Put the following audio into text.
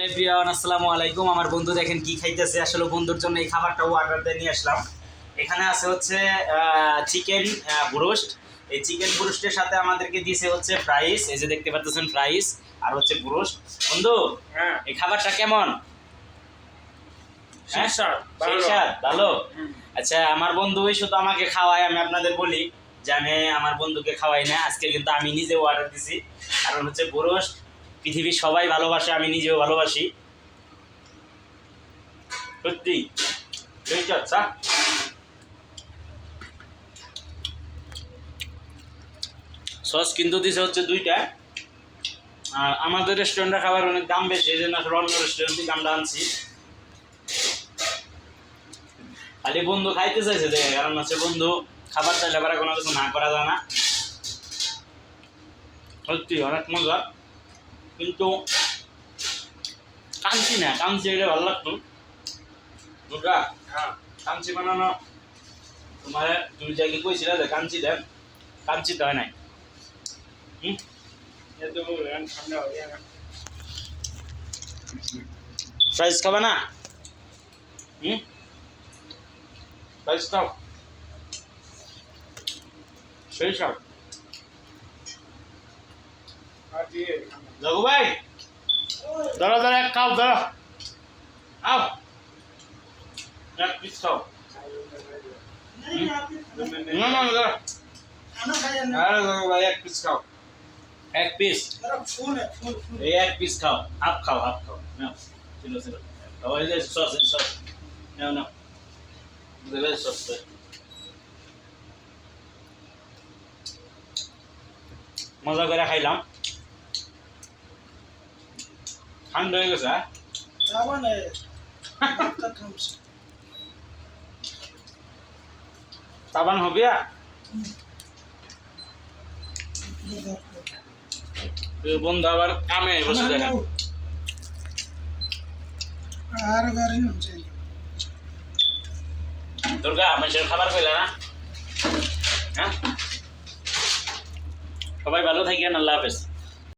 Everyone আসসালামু আলাইকুম। আমার বন্ধু দেখেন কি খাইতেছে। আসলে বন্ধুর জন্য এই খাবারটা অর্ডার দিয়ে নিয়ে আসলাম। এখানে আছে হচ্ছে চিকেন ব্রোস্ট। এই চিকেন ব্রোস্টের সাথে আমাদেরকে দিয়েছে হচ্ছে ফ্রাইস, এই যে দেখতে পাচ্ছেন ফ্রাইস আর হচ্ছে ব্রোস্ট। বন্ধু হ্যাঁ, এই খাবারটা কেমন? হ্যাঁ ভালো। ভালো। আচ্ছা, আমার বন্ধুই শুধু আমাকে খাওয়ায়, আমি আপনাদের বলি যে আমি আমার বন্ধুকে খাওয়াই না। আজকে কিন্তু আমি নিজে অর্ডার দিছি, কারণ হচ্ছে ব্রোস্ট পৃথিবীর সবাই ভালোবাসে, আমি নিজেও ভালোবাসি। সত্যি ঠিক আছে। সস কিন্তু দিছে হচ্ছে দুইটা। আর আমাদের রেস্টুরেন্টে খাবার অনেক দাম বেশি, এই জন্য আসলে অন্য রেস্টুরেন্ট থেকে আমরা আনছি। খালি বন্ধু খাইতে চাইছে দেখে, কারণ হচ্ছে বন্ধু খাবার চাইলে আবার কোনো কিছু না করা যায় না। সত্যি অনেক মজা, কিন্তু কাঞ্চি না, কাঞ্চি এটা ভালো লাগতো। দুর্গা হ্যাঁ, কাঞ্চি বানানো তোমার তুমি জায়গায় কইছিলে যে কাঞ্চি দেন, কাঞ্চি তো হয় নাই। এত ঠান্ডা হয়ে গেল। ফ্রাইস খাবে না? ফ্রাইস খাও, সেই সব। আর দিয়ে জগু ভাই ধরো ধরো, এক খাও, ধরো আও, এক পিস খাও। না না ধরো, আরে জগু ভাই এক পিস খাও, এক পিস, এই এক পিস খাও, হাফ খাও, হাফ খাও। নাও ছিল ছিল, ওই যে সস, সস নাও নাও, দেবে সস। মজা করে খাইলাম, ঠান্ডা হয়ে গেছে। সাবান হবে বন্ধু আবার কামে বসে দেখেন। দুর্গা মানুষের খাবার পেলে না। হ্যাঁ, সবাই ভালো থাকেন, আল্লাহ হাফেজ।